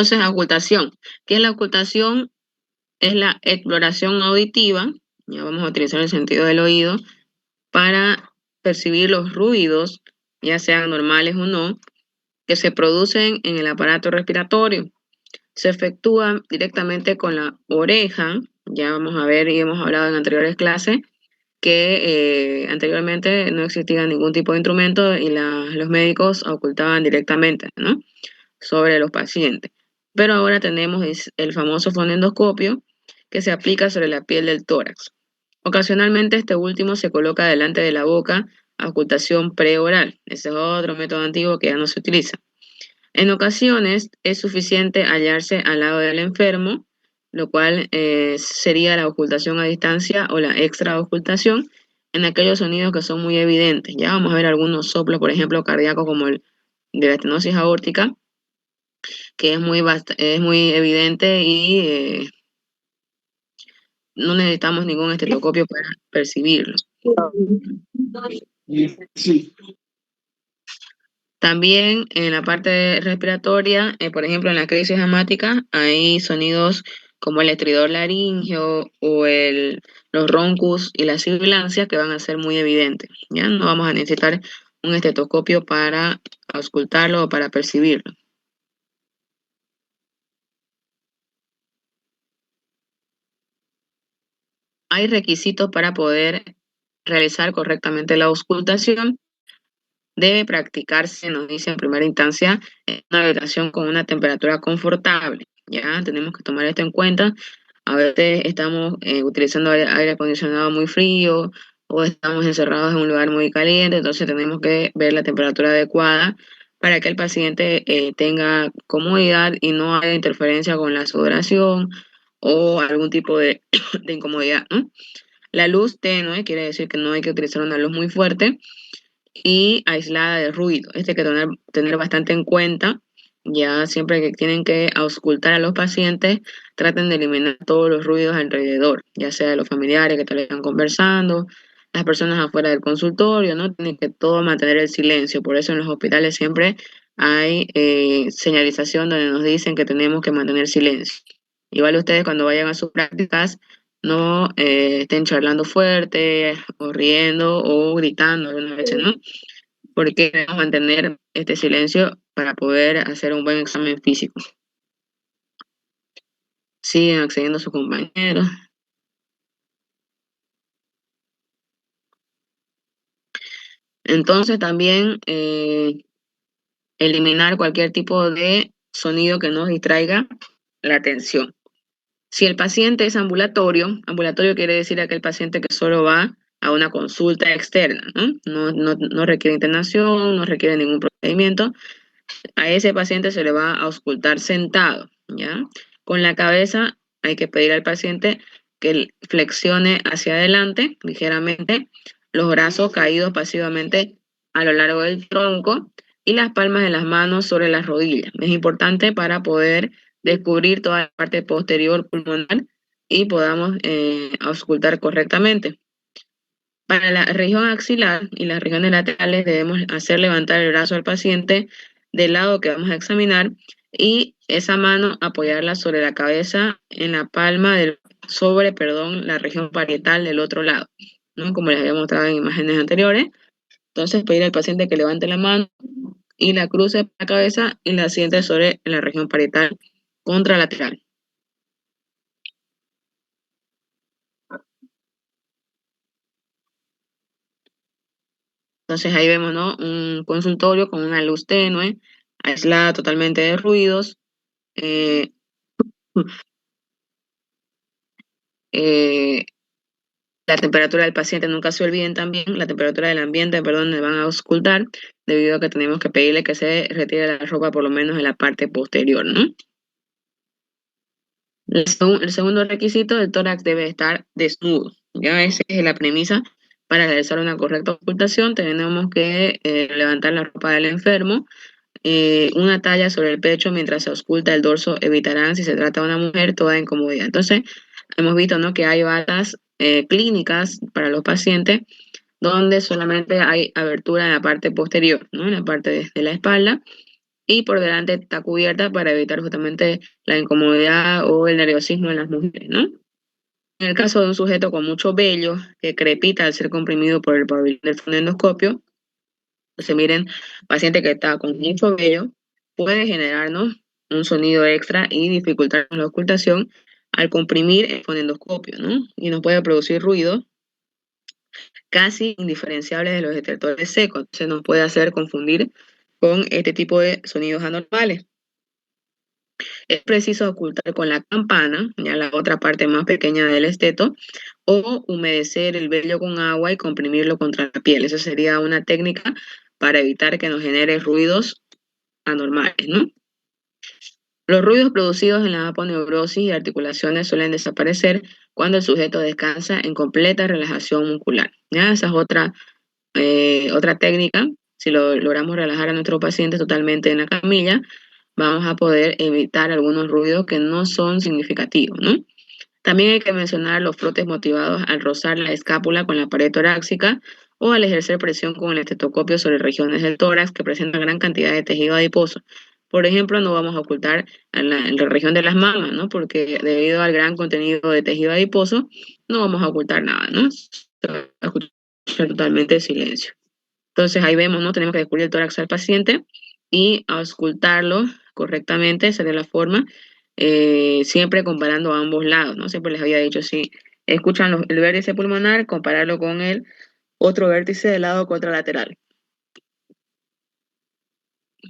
Entonces, ocultación. ¿Qué es la ocultación? Es la exploración auditiva, ya vamos a utilizar el sentido del oído, para percibir los ruidos, ya sean normales o no, que se producen en el aparato respiratorio. Se efectúa directamente con la oreja, ya vamos a ver y hemos hablado en anteriores clases que anteriormente no existía ningún tipo de instrumento y los médicos ocultaban directamente, ¿no?, sobre los pacientes. Pero ahora tenemos el famoso fonendoscopio que se aplica sobre la piel del tórax. Ocasionalmente este último se coloca delante de la boca a ocultación preoral. Ese es otro método antiguo que ya no se utiliza. En ocasiones es suficiente hallarse al lado del enfermo, lo cual sería la ocultación a distancia o la extra ocultación en aquellos sonidos que son muy evidentes. Ya vamos a ver algunos soplos, por ejemplo, cardíacos como el de la estenosis aórtica, que es muy evidente y no necesitamos ningún estetoscopio para percibirlo. Sí. También en la parte respiratoria, por ejemplo, en la crisis asmática, hay sonidos como el estridor laríngeo o los roncus y las sibilancias que van a ser muy evidentes. Ya no vamos a necesitar un estetoscopio para auscultarlo o para percibirlo. Hay requisitos para poder realizar correctamente la auscultación. Debe practicarse, nos dice en primera instancia, en una habitación con una temperatura confortable. Ya tenemos que tomar esto en cuenta. A veces estamos utilizando aire acondicionado muy frío o estamos encerrados en un lugar muy caliente, entonces tenemos que ver la temperatura adecuada para que el paciente tenga comodidad y no haya interferencia con la sudoración o algún tipo de, de incomodidad, ¿no? La luz tenue quiere decir que no hay que utilizar una luz muy fuerte y aislada de ruido. Este hay que tener bastante en cuenta. Ya siempre que tienen que auscultar a los pacientes, traten de eliminar todos los ruidos alrededor, ya sea de los familiares que tal vez están conversando, las personas afuera del consultorio, ¿no? Tienen que todo mantener el silencio. Por eso en los hospitales siempre hay señalización donde nos dicen que tenemos que mantener silencio. Igual ustedes cuando vayan a sus prácticas, no estén charlando fuerte o riendo o gritando algunas veces, ¿no? Porque debemos mantener este silencio para poder hacer un buen examen físico. Siguen accediendo a sus compañeros. Entonces también eliminar cualquier tipo de sonido que nos distraiga la atención. Si el paciente es ambulatorio, ambulatorio quiere decir aquel paciente que solo va a una consulta externa, ¿no? No requiere internación, no requiere ningún procedimiento. A ese paciente se le va a auscultar sentado, ¿ya? Con la cabeza hay que pedir al paciente que flexione hacia adelante ligeramente, los brazos caídos pasivamente a lo largo del tronco y las palmas de las manos sobre las rodillas. Es importante para poder descubrir toda la parte posterior pulmonar y podamos auscultar correctamente. Para la región axilar y las regiones laterales debemos hacer levantar el brazo al paciente del lado que vamos a examinar y esa mano apoyarla sobre la cabeza en la palma la región parietal del otro lado, ¿no? Como les había mostrado en imágenes anteriores. Entonces pedir al paciente que levante la mano y la cruce por la cabeza y la siente sobre la región parietal contralateral. Entonces ahí vemos, ¿no?, un consultorio con una luz tenue, aislada totalmente de ruidos. Eh, eh, la temperatura del paciente, nunca se olviden también, la temperatura del ambiente, perdón, le van a auscultar, debido a que tenemos que pedirle que se retire la ropa por lo menos en la parte posterior, ¿no? El segundo requisito, el tórax debe estar desnudo. Ya esa es la premisa para realizar una correcta ocultación. Tenemos que levantar la ropa del enfermo. Una talla sobre el pecho mientras se ausculta el dorso evitarán, si se trata de una mujer, toda incomodidad. Entonces, hemos visto, ¿no?, que hay batas clínicas para los pacientes donde solamente hay abertura en la parte posterior, ¿no?, en la parte de la espalda, y por delante está cubierta para evitar justamente la incomodidad o el nerviosismo en las mujeres, ¿no? En el caso de un sujeto con mucho vello que crepita al ser comprimido por el pabellón del fonendoscopio, entonces miren, paciente que está con mucho vello puede generarnos un sonido extra y dificultarnos la ocultación al comprimir el fonendoscopio, ¿no? Y nos puede producir ruido casi indiferenciables de los detectores secos. Se nos puede hacer confundir con este tipo de sonidos anormales. Es preciso ocultar con la campana, ya la otra parte más pequeña del esteto, o humedecer el vello con agua y comprimirlo contra la piel. Esa sería una técnica para evitar que nos genere ruidos anormales, ¿no? Los ruidos producidos en la aponeurosis y articulaciones suelen desaparecer cuando el sujeto descansa en completa relajación muscular. ¿Ya? Esa es otra técnica. Si logramos relajar a nuestros pacientes totalmente en la camilla, vamos a poder evitar algunos ruidos que no son significativos, ¿no? También hay que mencionar los frotes motivados al rozar la escápula con la pared torácica o al ejercer presión con el estetoscopio sobre regiones del tórax que presentan gran cantidad de tejido adiposo. Por ejemplo, no vamos a ocultar en la región de las mamas, ¿no? Porque debido al gran contenido de tejido adiposo, no vamos a ocultar nada, ¿no? Se va a escuchar totalmente silencio. Entonces ahí vemos, ¿no? Tenemos que descubrir el tórax al paciente y auscultarlo correctamente, esa es la forma, siempre comparando a ambos lados, ¿no? Siempre les había dicho, si escuchan el vértice pulmonar, compararlo con el otro vértice del lado contralateral.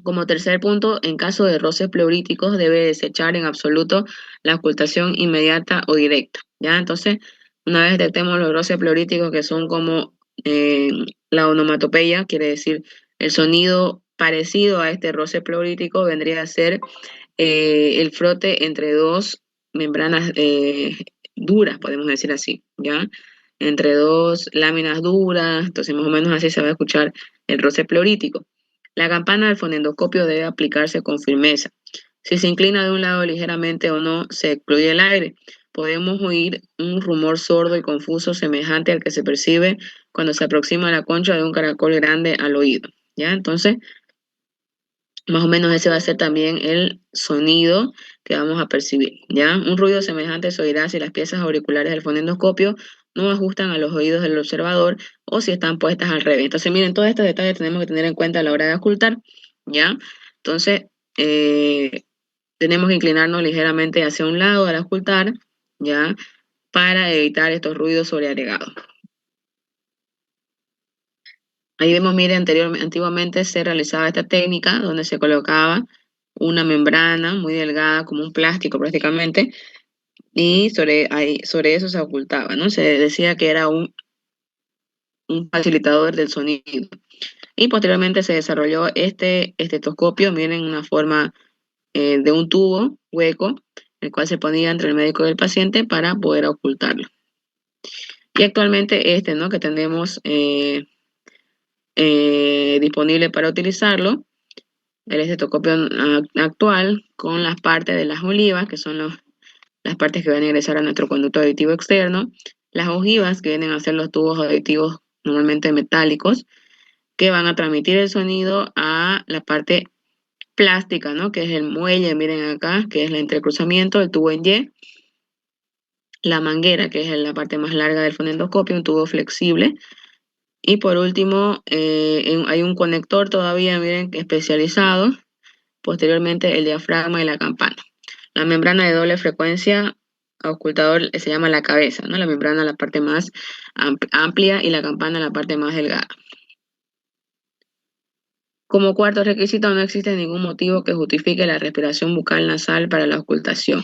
Como tercer punto, en caso de roces pleuríticos, debe desechar en absoluto la ocultación inmediata o directa, ¿ya? Entonces, una vez detectemos los roces pleuríticos que son como la onomatopeya, quiere decir el sonido parecido a este roce pleurítico, vendría a ser el frote entre dos membranas duras, podemos decir así, ¿ya? Entre dos láminas duras, entonces más o menos así se va a escuchar el roce pleurítico. La campana del fonendoscopio debe aplicarse con firmeza. Si se inclina de un lado ligeramente o no, se excluye el aire. Podemos oír un rumor sordo y confuso semejante al que se percibe cuando se aproxima la concha de un caracol grande al oído, ¿ya? Entonces, más o menos ese va a ser también el sonido que vamos a percibir, ¿ya? Un ruido semejante se oirá si las piezas auriculares del fonendoscopio no ajustan a los oídos del observador o si están puestas al revés. Entonces, miren, todos estos detalles tenemos que tener en cuenta a la hora de ocultar, ¿ya? Entonces, tenemos que inclinarnos ligeramente hacia un lado al ocultar, ¿ya? Para evitar estos ruidos sobreagregados. Ahí vemos, mire, antiguamente se realizaba esta técnica donde se colocaba una membrana muy delgada, como un plástico prácticamente, y sobre eso se ocultaba, ¿no? Se decía que era un facilitador del sonido. Y posteriormente se desarrolló este estetoscopio, miren, una forma de un tubo hueco, el cual se ponía entre el médico y el paciente para poder ocultarlo. Y actualmente ¿no? Que tenemos disponible para utilizarlo, el estetoscopio actual con las partes de las olivas, que son las partes que van a ingresar a nuestro conducto auditivo externo, las ojivas, que vienen a ser los tubos auditivos normalmente metálicos, que van a transmitir el sonido a la parte plástica, ¿no? Que es el muelle, miren acá, que es el entrecruzamiento, el tubo en Y, la manguera, que es la parte más larga del fonendoscopio, un tubo flexible, y por último, hay un conector todavía, miren, especializado, posteriormente el diafragma y la campana. La membrana de doble frecuencia ocultador se llama la cabeza, ¿no? La membrana la parte más amplia y la campana la parte más delgada. Como cuarto requisito, no existe ningún motivo que justifique la respiración bucal nasal para la ocultación.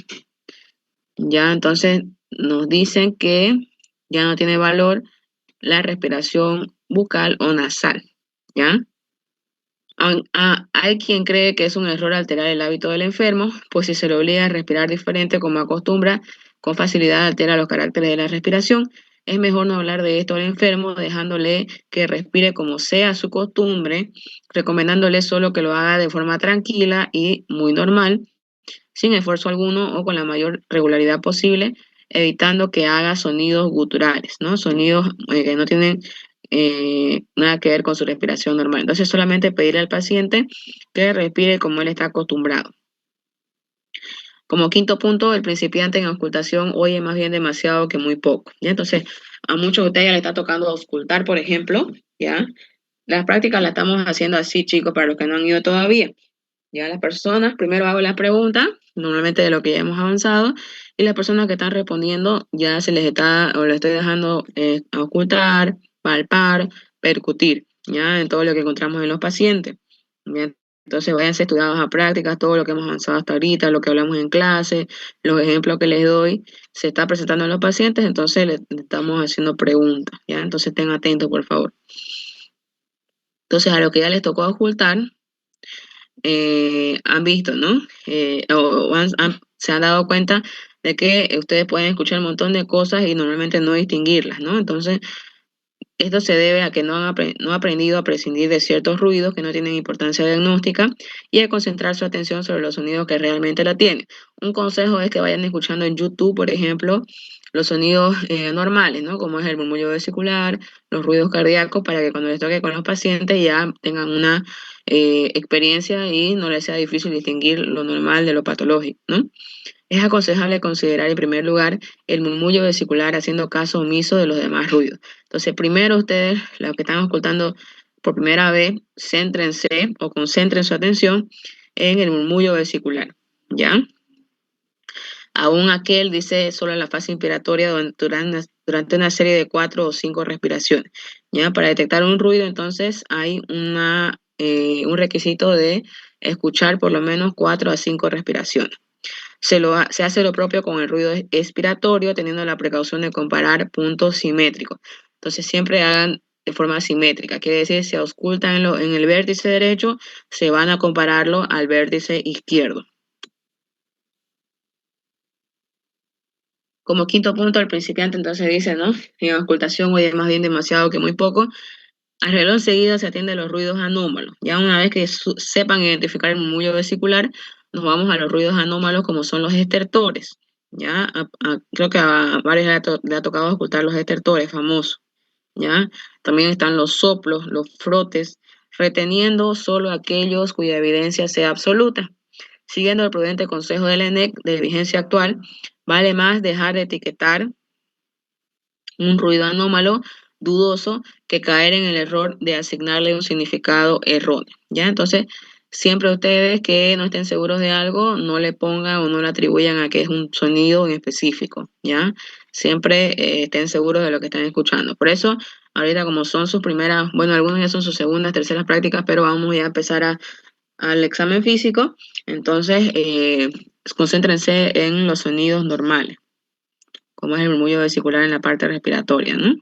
Ya, entonces nos dicen que ya no tiene valor la respiración bucal o nasal, ¿ya? Hay quien cree que es un error alterar el hábito del enfermo, pues si se le obliga a respirar diferente como acostumbra, con facilidad altera los caracteres de la respiración. Es mejor no hablar de esto al enfermo, dejándole que respire como sea su costumbre, recomendándole solo que lo haga de forma tranquila y muy normal, sin esfuerzo alguno o con la mayor regularidad posible, evitando que haga sonidos guturales, ¿no? Sonidos que no tienen nada que ver con su respiración normal. Entonces solamente pedirle al paciente que respire como él está acostumbrado. Como quinto punto, el principiante en auscultación oye más bien demasiado que muy poco, ¿ya? Entonces, a muchos de ustedes ya le está tocando auscultar, por ejemplo, ¿ya? Las prácticas las estamos haciendo así, chicos, para los que no han ido todavía. Ya las personas, primero hago la pregunta, normalmente de lo que ya hemos avanzado, y las personas que están respondiendo ya se les está, o les estoy dejando ocultar, palpar, percutir, ya en todo lo que encontramos en los pacientes. Bien. Entonces váyanse estudiados a prácticas, todo lo que hemos avanzado hasta ahorita, lo que hablamos en clase, los ejemplos que les doy, se está presentando en los pacientes, entonces le estamos haciendo preguntas, ya, entonces estén atentos, por favor. Entonces a lo que ya les tocó ocultar, han visto, ¿no? Se han dado cuenta de que ustedes pueden escuchar un montón de cosas y normalmente no distinguirlas, ¿no? Entonces, esto se debe a que no han aprendido a prescindir de ciertos ruidos que no tienen importancia diagnóstica y a concentrar su atención sobre los sonidos que realmente la tienen. Un consejo es que vayan escuchando en YouTube, por ejemplo, los sonidos normales, ¿no? Como es el murmullo vesicular, los ruidos cardíacos, para que cuando les toque con los pacientes ya tengan una experiencia y no les sea difícil distinguir lo normal de lo patológico, ¿no? Es aconsejable considerar en primer lugar el murmullo vesicular haciendo caso omiso de los demás ruidos. Entonces, primero ustedes, los que están escuchando por primera vez, céntrense o concentren su atención en el murmullo vesicular, ¿ya? Aún aquel dice solo en la fase inspiratoria durante una serie de 4 o 5 respiraciones, ¿ya? Para detectar un ruido, entonces, hay un requisito de escuchar por lo menos 4 a 5 respiraciones. Se hace lo propio con el ruido expiratorio, teniendo la precaución de comparar puntos simétricos. Entonces, siempre hagan de forma simétrica. Quiere decir, si auscultan en el vértice derecho, se van a compararlo al vértice izquierdo. Como quinto punto, el principiante entonces dice, ¿no? En auscultación oye más bien demasiado que muy poco. Al reloj enseguida se atiende a los ruidos anómalos. Ya una vez que sepan identificar el murmullo vesicular, nos vamos a los ruidos anómalos como son los estertores. Ya creo que a varios le ha tocado ocultar los estertores famosos. Ya también están los soplos, los frotes, reteniendo solo aquellos cuya evidencia sea absoluta. Siguiendo el prudente consejo del ENEC de vigencia actual, vale más dejar de etiquetar un ruido anómalo, dudoso, que caer en el error de asignarle un significado erróneo, ¿ya? Entonces, siempre ustedes que no estén seguros de algo, no le pongan o no le atribuyan a que es un sonido en específico, ¿ya? Siempre estén seguros de lo que están escuchando. Por eso, ahorita como son sus primeras, bueno, algunos ya son sus segundas, terceras prácticas, pero vamos ya a empezar al examen físico, entonces concéntrense en los sonidos normales, como es el murmullo vesicular en la parte respiratoria, ¿no?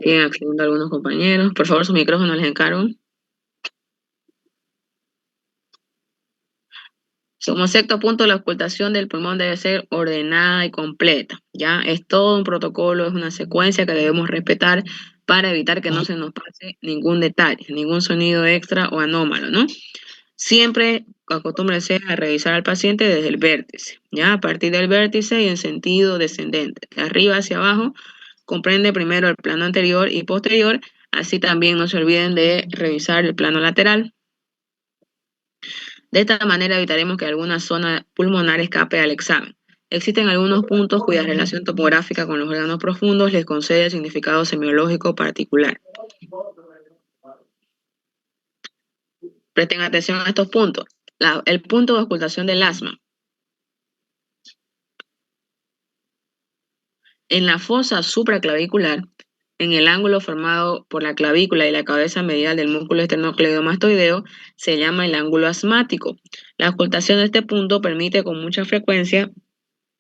Siguen accediendo algunos compañeros. Por favor, sus micrófonos les encargo. Como sexto punto, la ocultación del pulmón debe ser ordenada y completa. Ya es todo un protocolo, es una secuencia que debemos respetar para evitar que no se nos pase ningún detalle, ningún sonido extra o anómalo, ¿no? Siempre acostúmbrense a revisar al paciente desde el vértice, ya a partir del vértice y en sentido descendente, de arriba hacia abajo. Comprende primero el plano anterior y posterior, así también no se olviden de revisar el plano lateral. De esta manera evitaremos que alguna zona pulmonar escape al examen. Existen algunos puntos cuya relación topográfica con los órganos profundos les concede significado semiológico particular. Presten atención a estos puntos. El punto de ocultación del asma. En la fosa supraclavicular, en el ángulo formado por la clavícula y la cabeza medial del músculo esternocleidomastoideo, se llama el ángulo asmático. La ocultación de este punto permite con mucha frecuencia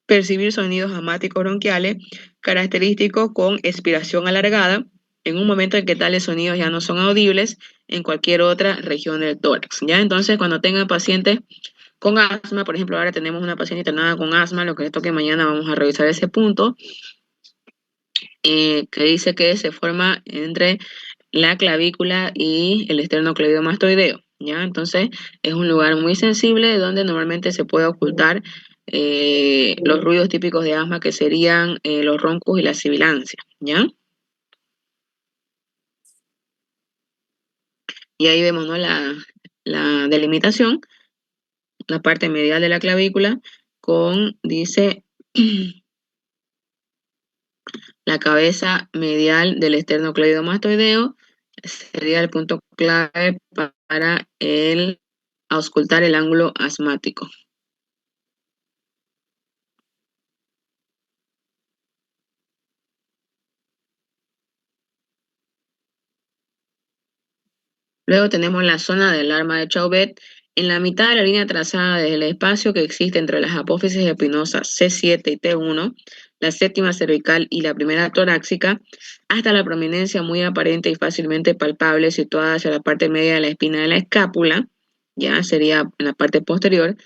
percibir sonidos asmáticos bronquiales característicos con expiración alargada en un momento en que tales sonidos ya no son audibles en cualquier otra región del tórax. Ya entonces, cuando tengan pacientes con asma, por ejemplo, ahora tenemos una paciente internada con asma, lo que les toque mañana vamos a revisar ese punto, que dice que se forma entre la clavícula y el esternocleidomastoideo, ¿ya? Entonces, es un lugar muy sensible donde normalmente se puede ocultar los ruidos típicos de asma que serían los roncos y la sibilancia, ¿ya? Y ahí vemos, ¿no? La delimitación, la parte medial de la clavícula con, dice, la cabeza medial del esternocleidomastoideo sería el punto clave para el auscultar el ángulo asmático. Luego tenemos la zona del arma de Chauvet. En la mitad de la línea trazada desde el espacio que existe entre las apófisis espinosas C7 y T1, la séptima cervical y la primera torácica, hasta la prominencia muy aparente y fácilmente palpable situada hacia la parte media de la espina de la escápula, ya sería en la parte posterior,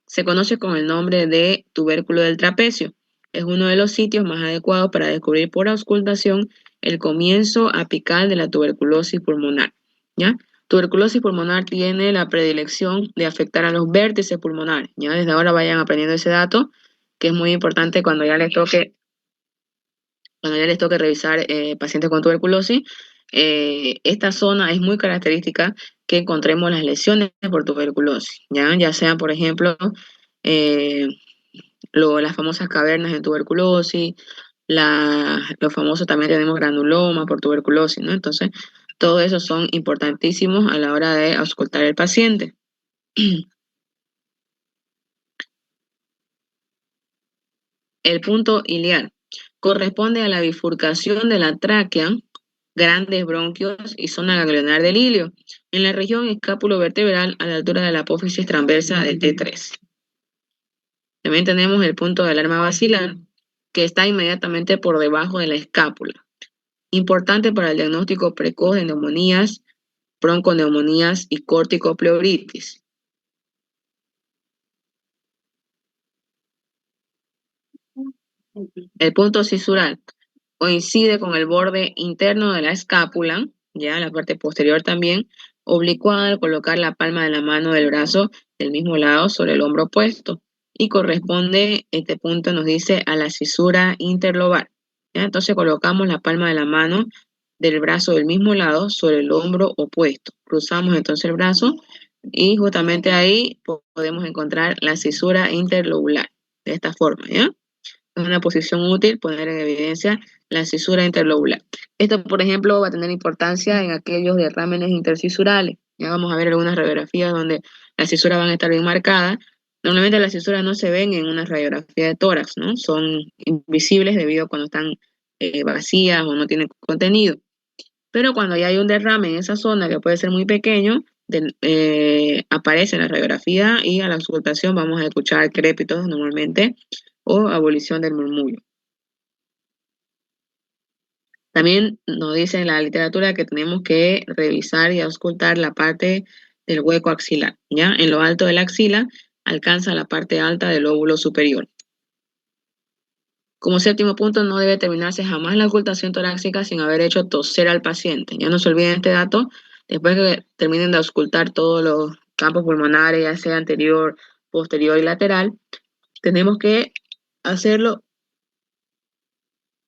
se conoce con el nombre de tubérculo del trapecio. Es uno de los sitios más adecuados para descubrir por auscultación el comienzo apical de la tuberculosis pulmonar, ¿ya? Tuberculosis pulmonar tiene la predilección de afectar a los vértices pulmonares. Ya desde ahora vayan aprendiendo ese dato, que es muy importante cuando ya les toque revisar pacientes con tuberculosis. Esta zona es muy característica que encontremos las lesiones por tuberculosis, ya sean, por ejemplo, eh, las famosas cavernas de tuberculosis, los famosos también tenemos granuloma por tuberculosis, ¿no? Entonces, todo eso son importantísimos a la hora de auscultar al paciente. El punto iliar corresponde a la bifurcación de la tráquea, grandes bronquios y zona ganglionar del ilio, en la región escápulo-vertebral a la altura de la apófisis transversa del T3. También tenemos el punto de alarma basilar, que está inmediatamente por debajo de la escápula. Importante para el diagnóstico precoz de neumonías, bronconeumonías y corticopleuritis. El punto cisural coincide con el borde interno de la escápula, ya la parte posterior también, oblicuada al colocar la palma de la mano del brazo del mismo lado sobre el hombro opuesto. Y corresponde, este punto nos dice, a la cisura interlobar. ¿Ya? Entonces colocamos la palma de la mano del brazo del mismo lado sobre el hombro opuesto. Cruzamos entonces el brazo y justamente ahí podemos encontrar la cisura interlobular. De esta forma, ¿ya? Es una posición útil poner en evidencia la cisura interlobular. Esto, por ejemplo, va a tener importancia en aquellos derrámenes intercisurales. Ya vamos a ver algunas radiografías donde las cisuras van a estar bien marcadas. Normalmente las cisuras no se ven en una radiografía de tórax, ¿no? Son invisibles debido a cuando están vacías o no tienen contenido. Pero cuando ya hay un derrame en esa zona que puede ser muy pequeño, aparece en la radiografía y a la auscultación vamos a escuchar crépitos normalmente o abolición del murmullo. También nos dice en la literatura que tenemos que revisar y auscultar la parte del hueco axilar, ¿ya? En lo alto de la axila alcanza la parte alta del lóbulo superior. Como séptimo punto, no debe terminarse jamás la ocultación torácica sin haber hecho toser al paciente. Ya no se olviden este dato. Después que terminen de auscultar todos los campos pulmonares, ya sea anterior, posterior y lateral, tenemos que hacerlo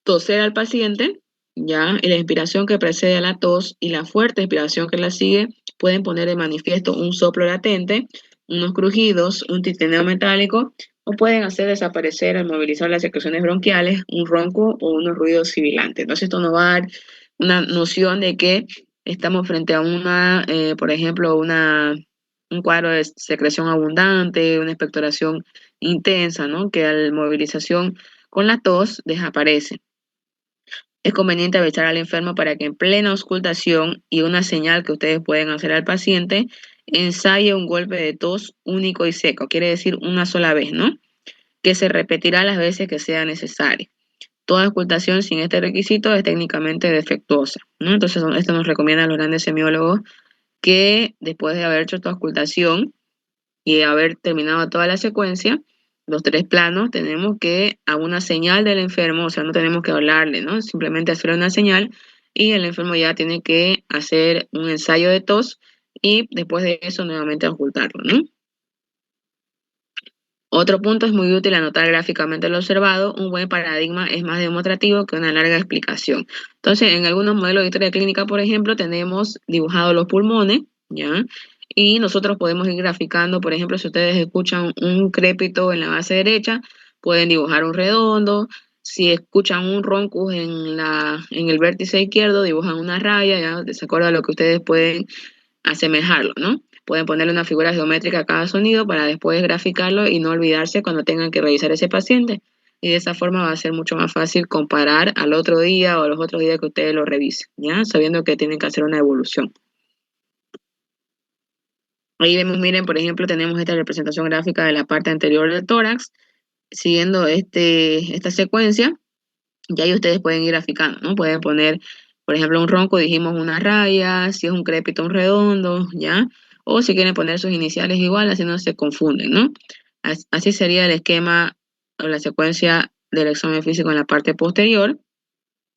toser al paciente, ya, y la inspiración que precede a la tos y la fuerte inspiración que la sigue pueden poner de manifiesto un soplo latente, unos crujidos, un titineo metálico, o pueden hacer desaparecer al movilizar las secreciones bronquiales un ronco o unos ruidos sibilantes. Entonces esto nos va a dar una noción de que estamos frente a por ejemplo, un cuadro de secreción abundante, una expectoración intensa, ¿no? Que al movilización con la tos desaparece. Es conveniente avisar al enfermo para que en plena auscultación y una señal que ustedes pueden hacer al paciente, ensaye un golpe de tos único y seco, quiere decir una sola vez, ¿no? Que se repetirá las veces que sea necesario. Toda auscultación sin este requisito es técnicamente defectuosa, ¿no? Entonces, esto nos recomienda a los grandes semiólogos que después de haber hecho esta auscultación y haber terminado toda la secuencia, los tres planos, tenemos que a una señal del enfermo, o sea, no tenemos que hablarle, ¿no? Simplemente hacer una señal, y el enfermo ya tiene que hacer un ensayo de tos y después de eso nuevamente ocultarlo, ¿no? Otro punto es muy útil anotar gráficamente lo observado. Un buen paradigma es más demostrativo que una larga explicación. Entonces, en algunos modelos de historia clínica, por ejemplo, tenemos dibujados los pulmones, ¿ya? Y nosotros podemos ir graficando, por ejemplo, si ustedes escuchan un crépito en la base derecha, pueden dibujar un redondo. Si escuchan un roncus en el vértice izquierdo, dibujan una raya, ya, de acuerdo a lo que ustedes pueden asemejarlo, ¿no? Pueden ponerle una figura geométrica a cada sonido para después graficarlo y no olvidarse cuando tengan que revisar ese paciente. Y de esa forma va a ser mucho más fácil comparar al otro día o los otros días que ustedes lo revisen, ¿ya? Sabiendo que tienen que hacer una evolución. Ahí vemos, miren, por ejemplo, tenemos esta representación gráfica de la parte anterior del tórax. Siguiendo esta secuencia, ya ahí ustedes pueden ir graficando, ¿no? Pueden poner, por ejemplo, un ronco, dijimos una raya, si es un crépito, un redondo, ¿ya? O si quieren poner sus iniciales igual, así no se confunden, ¿no? Así sería el esquema o la secuencia del examen físico en la parte posterior,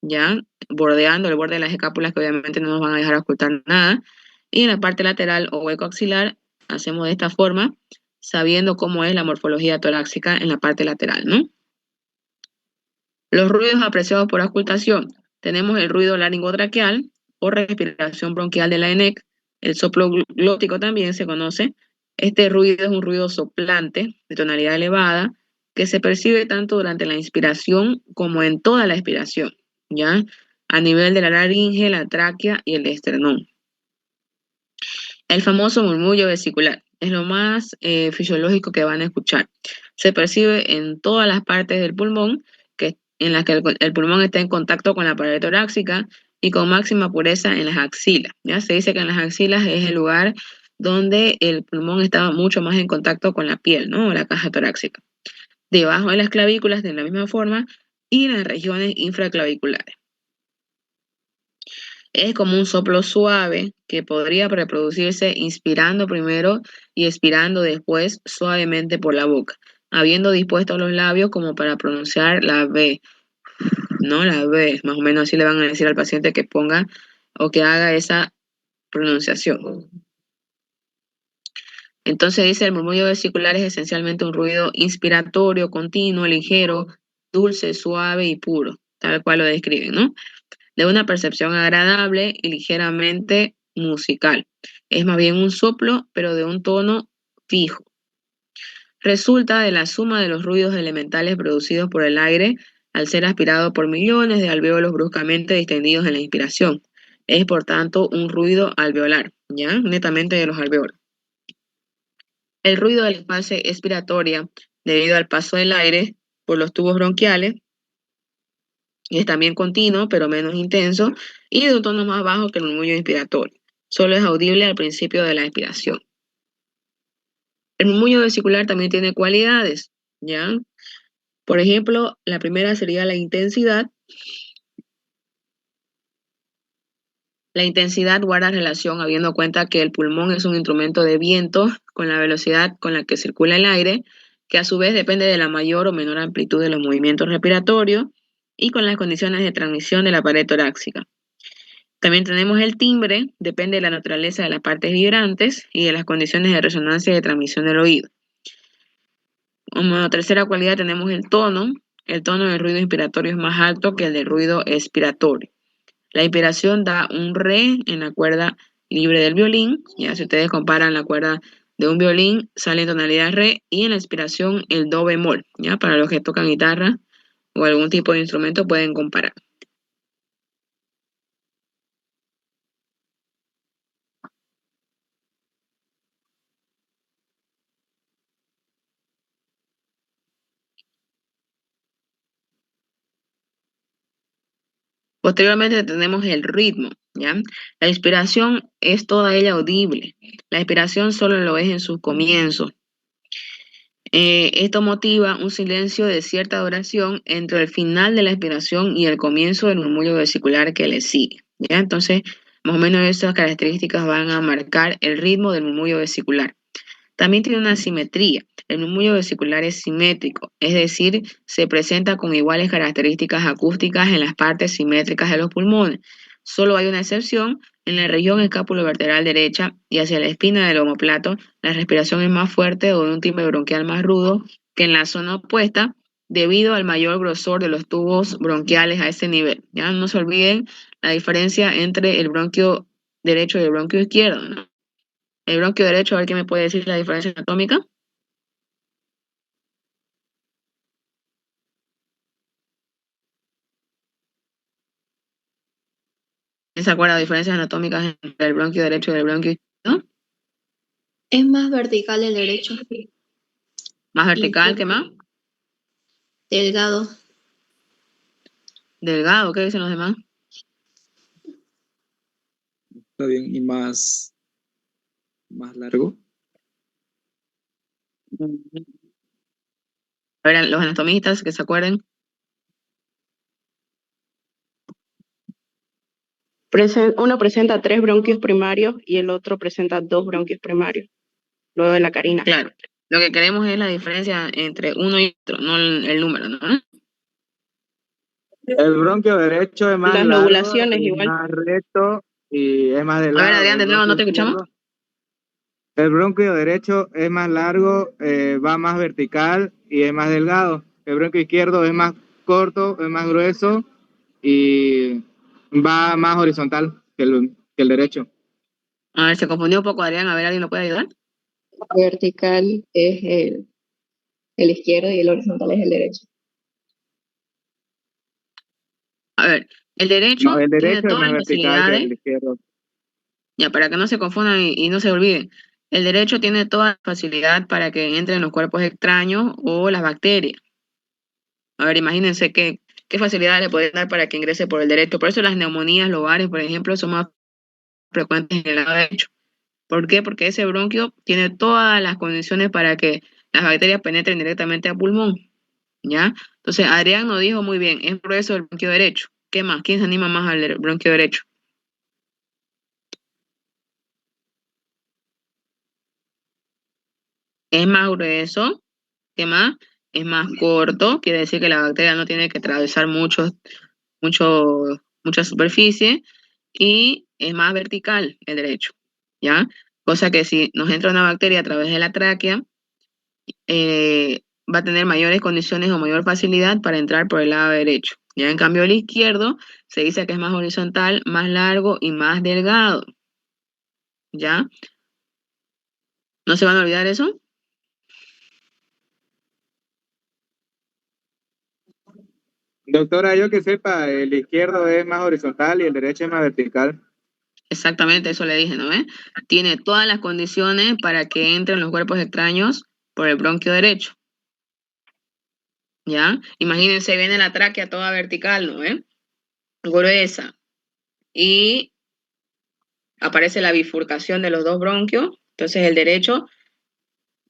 ¿ya? Bordeando el borde de las escápulas que obviamente no nos van a dejar ocultar nada. Y en la parte lateral o hueco axilar hacemos de esta forma, sabiendo cómo es la morfología torácica en la parte lateral, ¿no? Los ruidos apreciados por auscultación. Tenemos el ruido laringotraqueal o respiración bronquial de la ENEC. El soplo glótico también se conoce. Este ruido es un ruido soplante de tonalidad elevada que se percibe tanto durante la inspiración como en toda la expiración, ¿ya? A nivel de la laringe, la tráquea y el esternón. El famoso murmullo vesicular es lo más fisiológico que van a escuchar. Se percibe en todas las partes del pulmón, en las que el pulmón está en contacto con la pared torácica y con máxima pureza en las axilas. ¿Ya? Se dice que en las axilas es el lugar donde el pulmón está mucho más en contacto con la piel, ¿no? La caja torácica. Debajo de las clavículas de la misma forma y en las regiones infraclaviculares. Es como un soplo suave que podría reproducirse inspirando primero y expirando después suavemente por la boca, habiendo dispuesto los labios como para pronunciar la B, ¿no? La B, más o menos así le van a decir al paciente que ponga o que haga esa pronunciación. Entonces dice, el murmullo vesicular es esencialmente un ruido inspiratorio, continuo, ligero, dulce, suave y puro, tal cual lo describen, ¿no? De una percepción agradable y ligeramente musical. Es más bien un soplo, pero de un tono fijo. Resulta de la suma de los ruidos elementales producidos por el aire al ser aspirado por millones de alvéolos bruscamente distendidos en la inspiración. Es, por tanto, un ruido alveolar, ¿ya? Netamente de los alvéolos. El ruido de la fase expiratoria, debido al paso del aire por los tubos bronquiales, es también continuo, pero menos intenso, y de un tono más bajo que el murmullo inspiratorio. Solo es audible al principio de la expiración. El murmullo vesicular también tiene cualidades, ¿ya? Por ejemplo, la primera sería la intensidad. La intensidad guarda relación habiendo cuenta que el pulmón es un instrumento de viento con la velocidad con la que circula el aire, que a su vez depende de la mayor o menor amplitud de los movimientos respiratorios y con las condiciones de transmisión de la pared torácica. También tenemos el timbre, depende de la naturaleza de las partes vibrantes y de las condiciones de resonancia y de transmisión del oído. Como tercera cualidad tenemos el tono. El tono del ruido inspiratorio es más alto que el del ruido expiratorio. La inspiración da un re en la cuerda libre del violín. Ya si ustedes comparan la cuerda de un violín, sale en tonalidad re, y en la expiración el do bemol. Ya para los que tocan guitarra o algún tipo de instrumento pueden comparar. Posteriormente tenemos el ritmo, ¿ya? La inspiración es toda ella audible. La expiración solo lo es en sus comienzos. Esto motiva un silencio de cierta duración entre el final de la expiración y el comienzo del murmullo vesicular que le sigue, ¿ya? Entonces, más o menos esas características van a marcar el ritmo del murmullo vesicular. También tiene una simetría. El murmullo vesicular es simétrico, es decir, se presenta con iguales características acústicas en las partes simétricas de los pulmones. Solo hay una excepción. En la región escapulovertebral derecha y hacia la espina del omóplato, la respiración es más fuerte o de un timbre bronquial más rudo que en la zona opuesta, debido al mayor grosor de los tubos bronquiales a ese nivel. Ya no se olviden la diferencia entre el bronquio derecho y el bronquio izquierdo, ¿no? El bronquio derecho, a ver qué me puede decir la diferencia anatómica. ¿Se acuerda de diferencias anatómicas entre el bronquio derecho y el bronquio izquierdo? Es más vertical el derecho. Más Y vertical, ¿qué más? delgado. Delgado, ¿qué dicen los demás? Está bien, y más largo. A ver, los anatomistas que se acuerden. Uno presenta 3 bronquios primarios y el otro presenta 2 bronquios primarios, luego de la carina. Claro, lo que queremos es la diferencia entre uno y otro, no el número, ¿no? El bronquio derecho es más Las largo, lobulaciones es igual. más recto y es más A ver, delgado. Adrián, de nuevo, ¿no te escuchamos? El bronquio derecho es más largo, va más vertical y es más delgado. El bronquio izquierdo es más corto, es más grueso y va más horizontal que el derecho. A ver, se confundió un poco, Adrián. A ver, ¿alguien lo puede ayudar? Vertical es el izquierdo y el horizontal es el derecho. A ver, el derecho No, el tiene derecho es todas más las vertical que facilidades, el izquierdo. ya para que no se confundan y no se olviden. El derecho tiene toda la facilidad para que entren los cuerpos extraños o las bacterias. A ver, imagínense qué facilidad le pueden dar para que ingrese por el derecho. Por eso las neumonías lobares, por ejemplo, son más frecuentes en el lado derecho. ¿Por qué? Porque ese bronquio tiene todas las condiciones para que las bacterias penetren directamente al pulmón, ¿ya? Entonces, Adrián nos dijo muy bien, es grueso el bronquio derecho. ¿Qué más? ¿Quién se anima más al bronquio derecho? Es más grueso. ¿Qué más? Es más corto, quiere decir que la bacteria no tiene que atravesar mucho, mucha superficie y es más vertical el derecho, ¿ya? Cosa que si nos entra una bacteria a través de la tráquea, va a tener mayores condiciones o mayor facilidad para entrar por el lado derecho. Ya en cambio el izquierdo se dice que es más horizontal, más largo y más delgado, ¿ya? ¿No se van a olvidar eso? Doctora, yo que sepa, el izquierdo es más horizontal y el derecho es más vertical. Exactamente, eso le dije, ¿no ve? Tiene todas las condiciones para que entren los cuerpos extraños por el bronquio derecho, ¿ya? Imagínense, viene la tráquea toda vertical, ¿no ve? Gruesa. Y aparece la bifurcación de los dos bronquios. Entonces el derecho,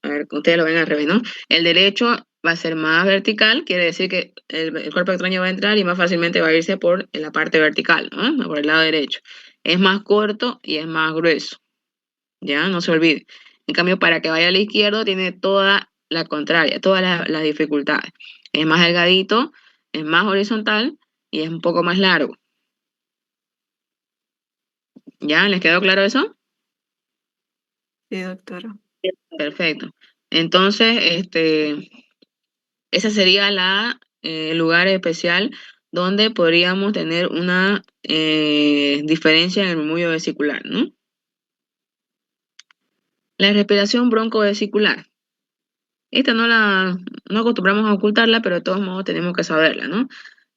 a ver, ustedes lo ven al revés, ¿no? El derecho va a ser más vertical, quiere decir que el cuerpo extraño va a entrar y más fácilmente va a irse por la parte vertical, ¿no? Por el lado derecho. Es más corto y es más grueso. ¿Ya? No se olvide. En cambio, para que vaya al izquierdo tiene toda la contraria, todas las dificultades. Es más delgadito, es más horizontal y es un poco más largo. ¿Ya? ¿Les quedó claro eso? Sí, doctora. Perfecto. Entonces, ese sería el lugar especial donde podríamos tener una diferencia en el murmullo vesicular, ¿no? La respiración broncovesicular. Esta no acostumbramos a ocultarla, pero de todos modos tenemos que saberla, ¿no?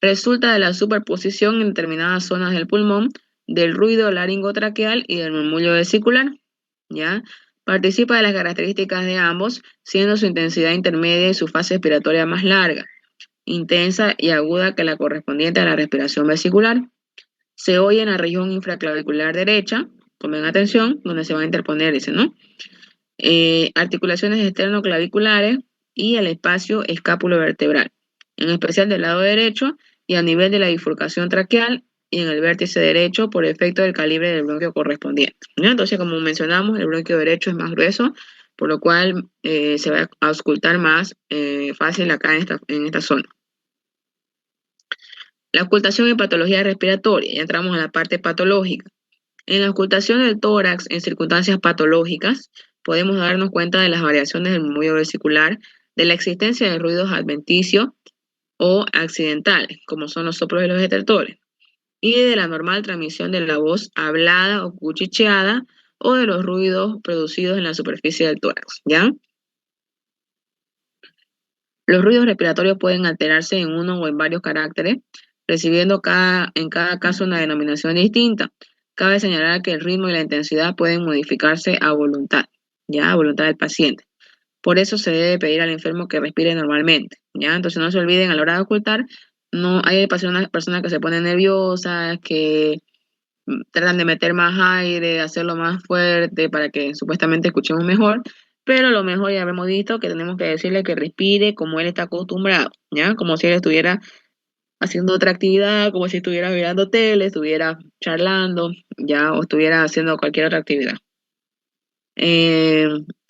Resulta de la superposición en determinadas zonas del pulmón del ruido laringotraqueal y del murmullo vesicular, ¿ya? Participa de las características de ambos, siendo su intensidad intermedia y su fase expiratoria más larga, intensa y aguda que la correspondiente a la respiración vesicular. Se oye en la región infraclavicular derecha, tomen atención, donde se va a interponer, dice, ¿no? Articulaciones esternoclaviculares y el espacio escapulovertebral, en especial del lado derecho y a nivel de la bifurcación traqueal y en el vértice derecho por efecto del calibre del bronquio correspondiente, ¿no? Entonces, como mencionamos, el bronquio derecho es más grueso, por lo cual se va a auscultar más fácil acá en esta zona. La ocultación en patología respiratoria, ya entramos en la parte patológica. En la ocultación del tórax en circunstancias patológicas, podemos darnos cuenta de las variaciones del murmullo vesicular, de la existencia de ruidos adventicios o accidentales, como son los soplos y los estertores, y de la normal transmisión de la voz hablada o cuchicheada o de los ruidos producidos en la superficie del tórax, ¿ya? Los ruidos respiratorios pueden alterarse en uno o en varios caracteres, recibiendo en cada caso una denominación distinta. Cabe señalar que el ritmo y la intensidad pueden modificarse a voluntad, ¿ya? A voluntad del paciente. Por eso se debe pedir al enfermo que respire normalmente, ¿ya? Entonces no se olviden a la hora de ocultar, no hay personas que se ponen nerviosas, que tratan de meter más aire, de hacerlo más fuerte para que supuestamente escuchemos mejor, pero lo mejor ya hemos visto que tenemos que decirle que respire como él está acostumbrado, ¿ya? Como si él estuviera haciendo otra actividad, como si estuviera mirando tele, estuviera charlando, ¿ya? O estuviera haciendo cualquier otra actividad.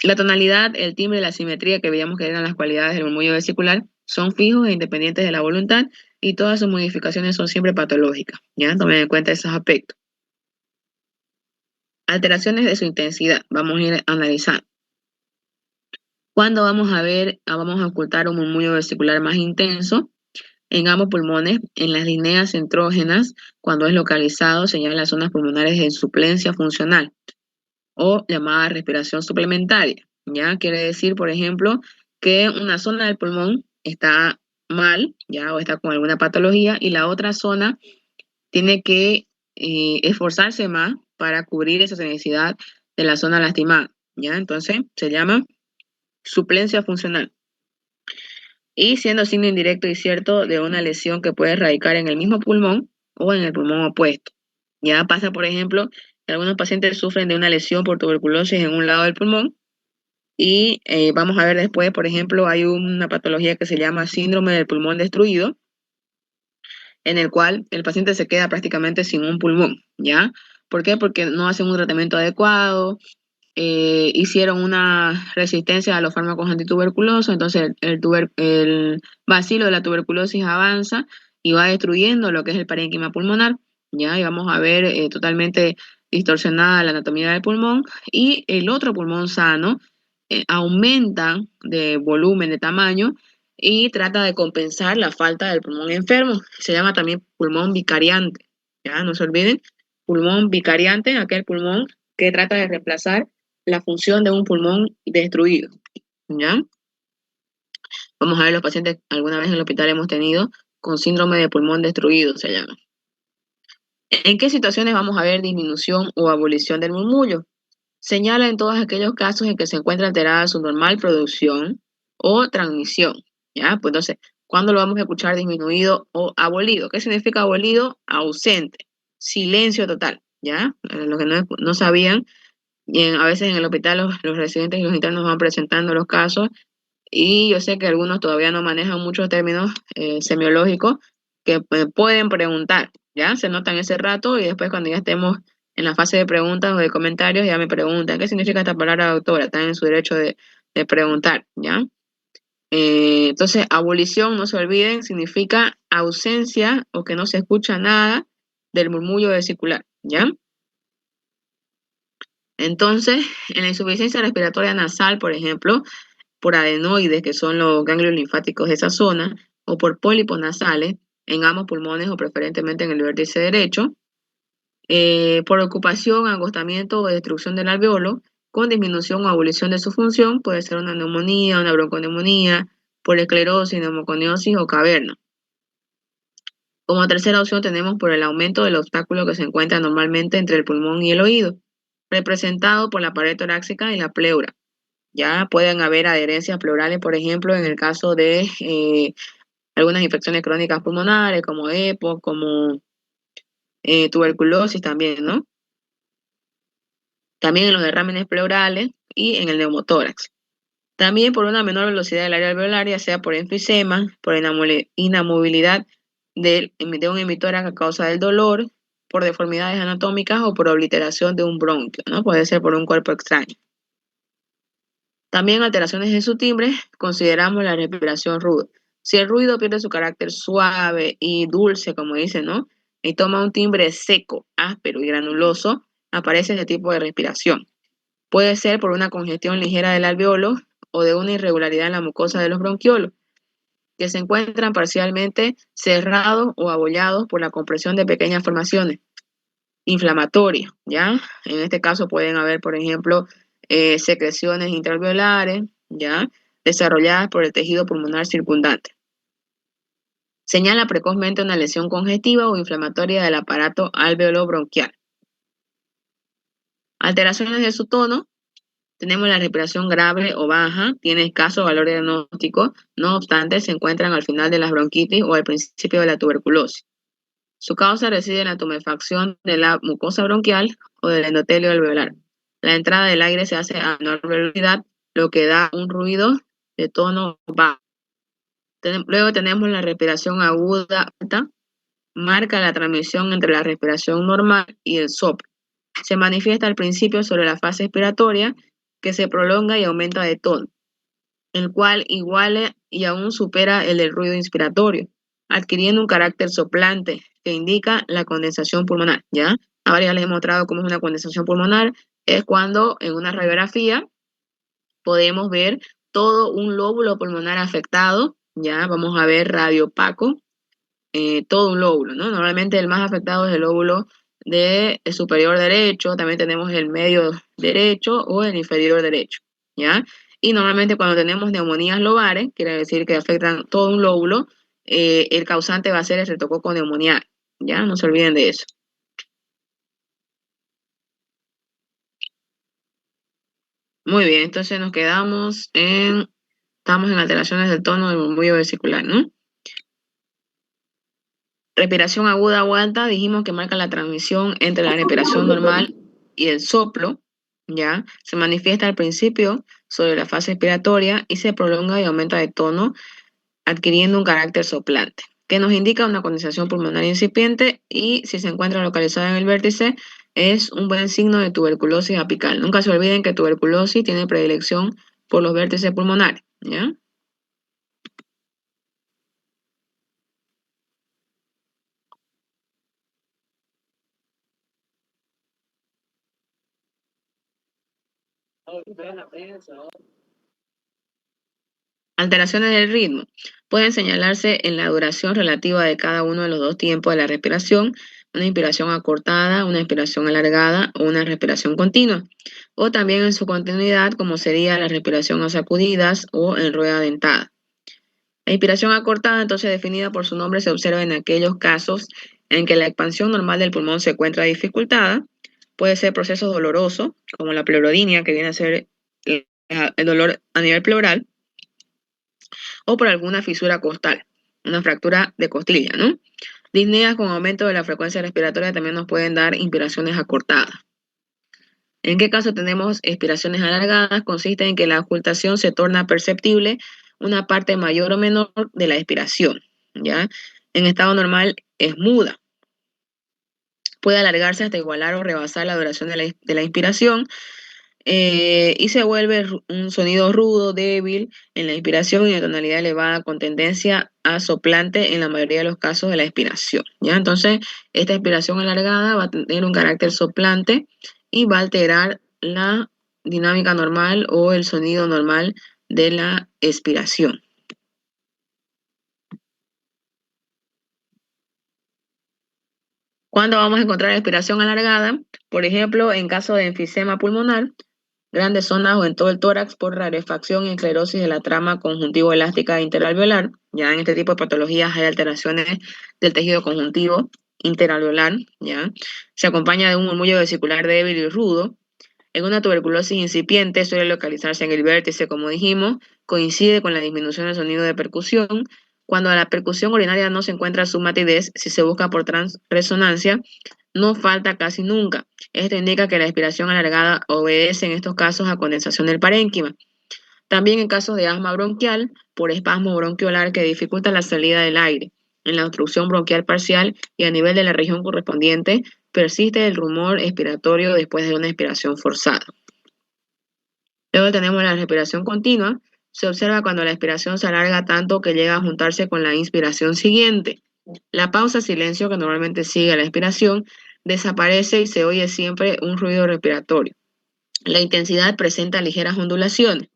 La tonalidad, el timbre y la simetría que veíamos que eran las cualidades del murmullo vesicular son fijos e independientes de la voluntad y todas sus modificaciones son siempre patológicas, ¿ya? Tomen en cuenta esos aspectos. Alteraciones de su intensidad, vamos a ir analizando. ¿Cuándo vamos a ocultar un murmullo vesicular más intenso? En ambos pulmones, en las líneas centrógenas, cuando es localizado, señala las zonas pulmonares de suplencia funcional o llamada respiración suplementaria. ¿Ya? Quiere decir, por ejemplo, que una zona del pulmón está mal, ¿ya? O está con alguna patología, y la otra zona tiene que esforzarse más para cubrir esa necesidad de la zona lastimada, ¿ya? Entonces, se llama suplencia funcional. Y siendo signo indirecto y cierto de una lesión que puede radicar en el mismo pulmón o en el pulmón opuesto. Ya pasa, por ejemplo, que algunos pacientes sufren de una lesión por tuberculosis en un lado del pulmón y vamos a ver después, por ejemplo, hay una patología que se llama síndrome del pulmón destruido, en el cual el paciente se queda prácticamente sin un pulmón, ¿ya? ¿Por qué? Porque no hacen un tratamiento adecuado, hicieron una resistencia a los fármacos antituberculosos, entonces el bacilo de la tuberculosis avanza y va destruyendo lo que es el parénquima pulmonar, ¿ya? Y vamos a ver totalmente distorsionada la anatomía del pulmón, y el otro pulmón sano aumenta de volumen, de tamaño, y trata de compensar la falta del pulmón enfermo. Se llama también pulmón vicariante, ¿ya? No se olviden, pulmón vicariante, aquel pulmón que trata de reemplazar la función de un pulmón destruido, ¿ya? Vamos a ver los pacientes alguna vez en el hospital hemos tenido con síndrome de pulmón destruido, se llama. ¿En qué situaciones vamos a ver disminución o abolición del murmullo? Señala en todos aquellos casos en que se encuentra alterada su normal producción o transmisión, ¿ya? Pues entonces, ¿cuándo lo vamos a escuchar disminuido o abolido? ¿Qué significa abolido? Ausente, silencio total, ¿ya? Los que no sabían, y a veces en el hospital los residentes y los internos van presentando los casos, y yo sé que algunos todavía no manejan muchos términos semiológicos que pueden preguntar, ¿ya? Se notan ese rato y después cuando ya estemos en la fase de preguntas o de comentarios ya me preguntan, ¿qué significa esta palabra, doctora? Están en su derecho de preguntar, ¿ya? Entonces, abolición, no se olviden, significa ausencia o que no se escucha nada del murmullo vesicular, ¿ya? Entonces, en la insuficiencia respiratoria nasal, por ejemplo, por adenoides, que son los ganglios linfáticos de esa zona, o por pólipos nasales, en ambos pulmones o preferentemente en el vértice derecho, por ocupación, agostamiento o destrucción del alveolo, con disminución o abolición de su función, puede ser una neumonía, una bronconeumonía, por esclerosis, neumoconiosis o caverna. Como tercera opción tenemos por el aumento del obstáculo que se encuentra normalmente entre el pulmón y el oído, representado por la pared torácica y la pleura. Ya pueden haber adherencias pleurales, por ejemplo, en el caso de algunas infecciones crónicas pulmonares, como EPO, como tuberculosis también, ¿no? También en los derrámenes pleurales y en el neumotórax. También por una menor velocidad del área alveolar, ya sea por enfisema, por inamovilidad de un hemitórax a causa del dolor, por deformidades anatómicas o por obliteración de un bronquio, ¿no? Puede ser por un cuerpo extraño. También alteraciones en su timbre, consideramos la respiración ruda. Si el ruido pierde su carácter suave y dulce, como dicen, ¿no? Y toma un timbre seco, áspero y granuloso, aparece este tipo de respiración. Puede ser por una congestión ligera del alveolo o de una irregularidad en la mucosa de los bronquiolos, que se encuentran parcialmente cerrados o abollados por la compresión de pequeñas formaciones inflamatorias, ¿ya? En este caso pueden haber, por ejemplo, secreciones intraalveolares, ¿ya? Desarrolladas por el tejido pulmonar circundante. Señala precozmente una lesión congestiva o inflamatoria del aparato alveolo-bronquial. Alteraciones de su tono. Tenemos la respiración grave o baja, tiene escaso valor diagnóstico, no obstante se encuentran al final de las bronquitis o al principio de la tuberculosis. Su causa reside en la tumefacción de la mucosa bronquial o del endotelio alveolar. La entrada del aire se hace a menor velocidad, lo que da un ruido de tono bajo. Luego tenemos la respiración aguda alta, marca la transmisión entre la respiración normal y el soplo. Se manifiesta al principio sobre la fase expiratoria, que se prolonga y aumenta de tono, el cual iguala y aún supera el del ruido inspiratorio, adquiriendo un carácter soplante que indica la condensación pulmonar, ¿ya? Ahora ya les he mostrado cómo es una condensación pulmonar, es cuando en una radiografía podemos ver todo un lóbulo pulmonar afectado, ¿ya? Vamos a ver radiopaco, todo un lóbulo, ¿no? Normalmente el más afectado es el lóbulo superior derecho, también tenemos el medio derecho o el inferior derecho, ¿ya? Y normalmente cuando tenemos neumonías lobares, quiere decir que afectan todo un lóbulo, el causante va a ser el estreptococo neumoniae, ¿ya? No se olviden de eso. Muy bien, entonces nos quedamos estamos en alteraciones del tono del murmullo vesicular, ¿no? Respiración aguda o alta, dijimos que marca la transmisión entre la respiración normal y el soplo, ¿ya? Se manifiesta al principio sobre la fase expiratoria y se prolonga y aumenta de tono, adquiriendo un carácter soplante, que nos indica una condensación pulmonar incipiente y si se encuentra localizada en el vértice, es un buen signo de tuberculosis apical. Nunca se olviden que tuberculosis tiene predilección por los vértices pulmonares, ¿ya? Alteraciones del ritmo. Pueden señalarse en la duración relativa de cada uno de los dos tiempos de la respiración, una inspiración acortada, una inspiración alargada o una respiración continua, o también en su continuidad, como sería la respiración a sacudidas o en rueda dentada. La inspiración acortada, entonces definida por su nombre, se observa en aquellos casos en que la expansión normal del pulmón se encuentra dificultada. Puede ser proceso doloroso, como la pleurodinia, que viene a ser el dolor a nivel pleural, o por alguna fisura costal, una fractura de costilla, ¿no? Disneas con aumento de la frecuencia respiratoria también nos pueden dar inspiraciones acortadas. ¿En qué caso tenemos expiraciones alargadas? Consiste en que la ocultación se torna perceptible una parte mayor o menor de la expiración, ¿ya? En estado normal es muda. Puede alargarse hasta igualar o rebasar la duración de la inspiración, y se vuelve un sonido rudo, débil en la inspiración y de tonalidad elevada con tendencia a soplante en la mayoría de los casos de la expiración, ¿ya? Entonces, esta expiración alargada va a tener un carácter soplante y va a alterar la dinámica normal o el sonido normal de la expiración. ¿Cuándo vamos a encontrar expiración alargada? Por ejemplo, en caso de enfisema pulmonar, grandes zonas o en todo el tórax por rarefacción y esclerosis de la trama conjuntivo elástica interalveolar. Ya en este tipo de patologías hay alteraciones del tejido conjuntivo interalveolar, ¿ya? Se acompaña de un murmullo vesicular débil y rudo. En una tuberculosis incipiente suele localizarse en el vértice, como dijimos, coincide con la disminución del sonido de percusión. Cuando la percusión urinaria no se encuentra su matidez, si se busca por transresonancia, no falta casi nunca. Esto indica que la expiración alargada obedece en estos casos a condensación del parénquima. También en casos de asma bronquial, por espasmo bronquiolar que dificulta la salida del aire. En la obstrucción bronquial parcial y a nivel de la región correspondiente, persiste el rumor expiratorio después de una expiración forzada. Luego tenemos la respiración continua, se observa cuando la expiración se alarga tanto que llega a juntarse con la inspiración siguiente. La pausa silencio que normalmente sigue a la expiración desaparece y se oye siempre un ruido respiratorio. La intensidad presenta ligeras ondulaciones.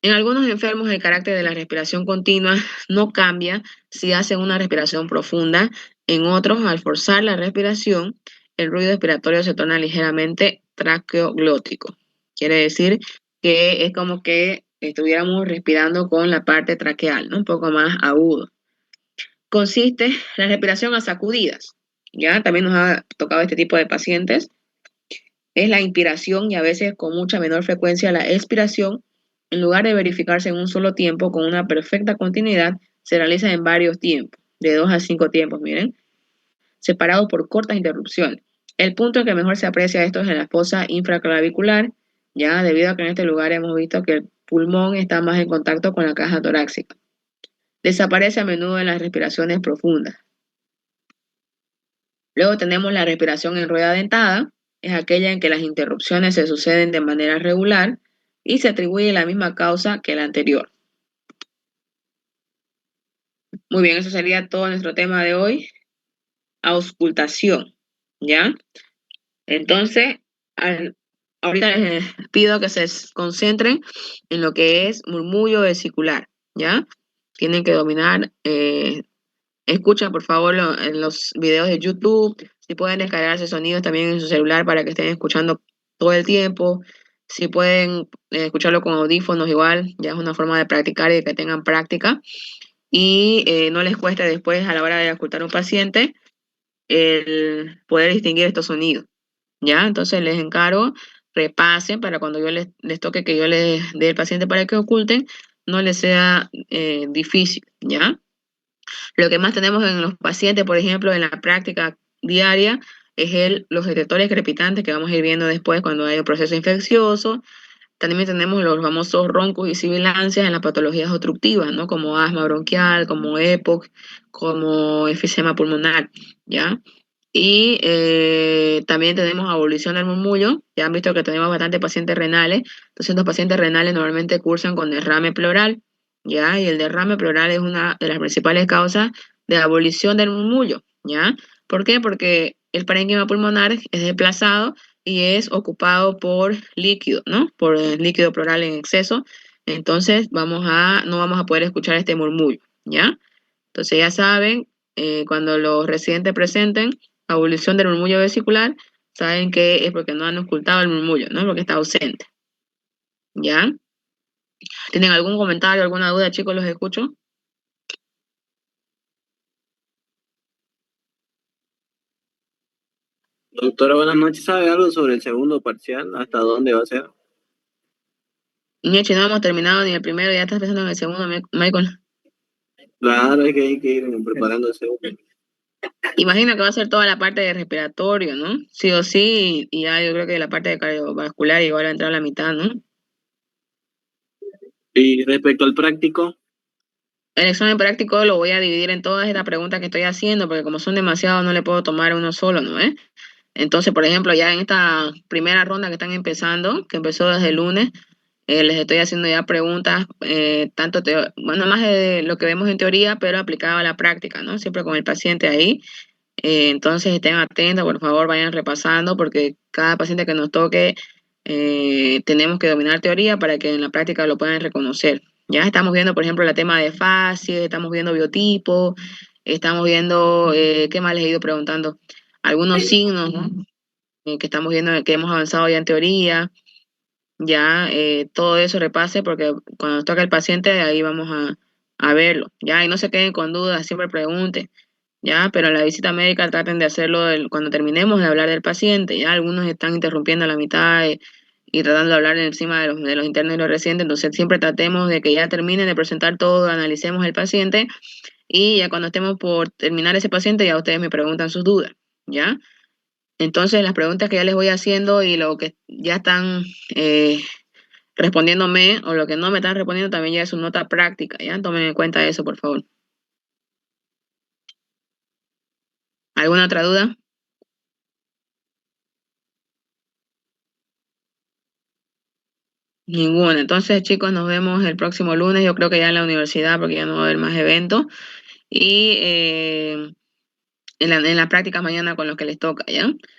En algunos enfermos el carácter de la respiración continua no cambia si hacen una respiración profunda. En otros, al forzar la respiración, el ruido respiratorio se torna ligeramente traqueoglótico. Quiere decir que es como que estuviéramos respirando con la parte traqueal, ¿no? Un poco más agudo. Consiste la respiración a sacudidas. Ya también nos ha tocado este tipo de pacientes. Es la inspiración y a veces con mucha menor frecuencia la expiración. En lugar de verificarse en un solo tiempo con una perfecta continuidad, se realiza en varios tiempos, de 2 a 5 tiempos, miren, separados por cortas interrupciones. El punto en que mejor se aprecia esto es en la fosa infraclavicular, ya debido a que en este lugar hemos visto que el pulmón está más en contacto con la caja torácica. Desaparece a menudo en las respiraciones profundas. Luego tenemos la respiración en rueda dentada, es aquella en que las interrupciones se suceden de manera regular y se atribuye la misma causa que la anterior. Muy bien, eso sería todo nuestro tema de hoy. Auscultación, ¿ya? Entonces, ahorita les pido que se concentren en lo que es murmullo vesicular, ¿ya? Tienen que dominar, escuchen por favor en los videos de YouTube, si pueden descargarse sonidos también en su celular para que estén escuchando todo el tiempo, si pueden escucharlo con audífonos igual, ya es una forma de practicar y de que tengan práctica y no les cueste después a la hora de escuchar a un paciente el poder distinguir estos sonidos, ¿ya? Entonces les encargo, repasen para cuando yo les toque que yo les dé el paciente para que oculten, no les sea difícil, ¿ya? Lo que más tenemos en los pacientes, por ejemplo, en la práctica diaria, es los detectores crepitantes que vamos a ir viendo después cuando hay un proceso infeccioso. También tenemos los famosos roncos y sibilancias en las patologías obstructivas, ¿no? Como asma bronquial, como EPOC, como enfisema pulmonar, ¿ya? Y también tenemos abolición del murmullo. Ya han visto que tenemos bastantes pacientes renales. Entonces, los pacientes renales normalmente cursan con derrame pleural, ¿ya? Y el derrame pleural es una de las principales causas de abolición del murmullo, ¿ya? ¿Por qué? Porque el parénquima pulmonar es desplazado y es ocupado por líquido, ¿no? Por líquido pleural en exceso. Entonces, no vamos a poder escuchar este murmullo, ¿ya? Entonces, ya saben, cuando los residentes presenten abolición del murmullo vesicular, saben que es porque no han ocultado el murmullo, ¿no? Porque está ausente. ¿Ya? ¿Tienen algún comentario, alguna duda, chicos? Los escucho. Doctora, buenas noches. ¿Sabe algo sobre el segundo parcial? ¿Hasta dónde va a ser? Nietzsche, no hemos terminado ni el primero, ya estás pensando en el segundo, Michael. Claro, es que hay que ir preparando el segundo. Imagino que va a ser toda la parte de respiratorio, ¿no? Sí o sí, y ya yo creo que la parte de cardiovascular igual va a entrar a la mitad, ¿no? Y respecto al práctico, El examen práctico lo voy a dividir en todas estas preguntas que estoy haciendo, porque como son demasiados, no le puedo tomar uno solo, ¿no? Entonces, por ejemplo, ya en esta primera ronda que están empezando, que empezó desde el lunes, les estoy haciendo ya preguntas, bueno, más de lo que vemos en teoría, pero aplicado a la práctica, ¿no? Siempre con el paciente ahí. Entonces, estén atentos, por favor, vayan repasando, porque cada paciente que nos toque, tenemos que dominar teoría para que en la práctica lo puedan reconocer. Ya estamos viendo, por ejemplo, el tema de fases, estamos viendo biotipo, estamos viendo, ¿qué más les he ido preguntando? Algunos signos, ¿no? Que estamos viendo que hemos avanzado ya en teoría, ya todo eso repase porque cuando nos toca el paciente ahí vamos a verlo, ya, y no se queden con dudas, siempre pregunten, ya, pero en la visita médica traten de hacerlo cuando terminemos de hablar del paciente, ya algunos están interrumpiendo a la mitad y tratando de hablar encima de los internos y los residentes, entonces siempre tratemos de que ya terminen de presentar todo, analicemos el paciente y ya cuando estemos por terminar ese paciente ya ustedes me preguntan sus dudas, ¿ya? Entonces, las preguntas que ya les voy haciendo y lo que ya están respondiéndome o lo que no me están respondiendo también ya es su nota práctica, ¿ya? Tomen en cuenta eso, por favor. ¿Alguna otra duda? Ninguna. Entonces, chicos, nos vemos el próximo lunes. Yo creo que ya en la universidad, porque ya no va a haber más eventos. Y en la práctica mañana con los que les toca, ¿ya?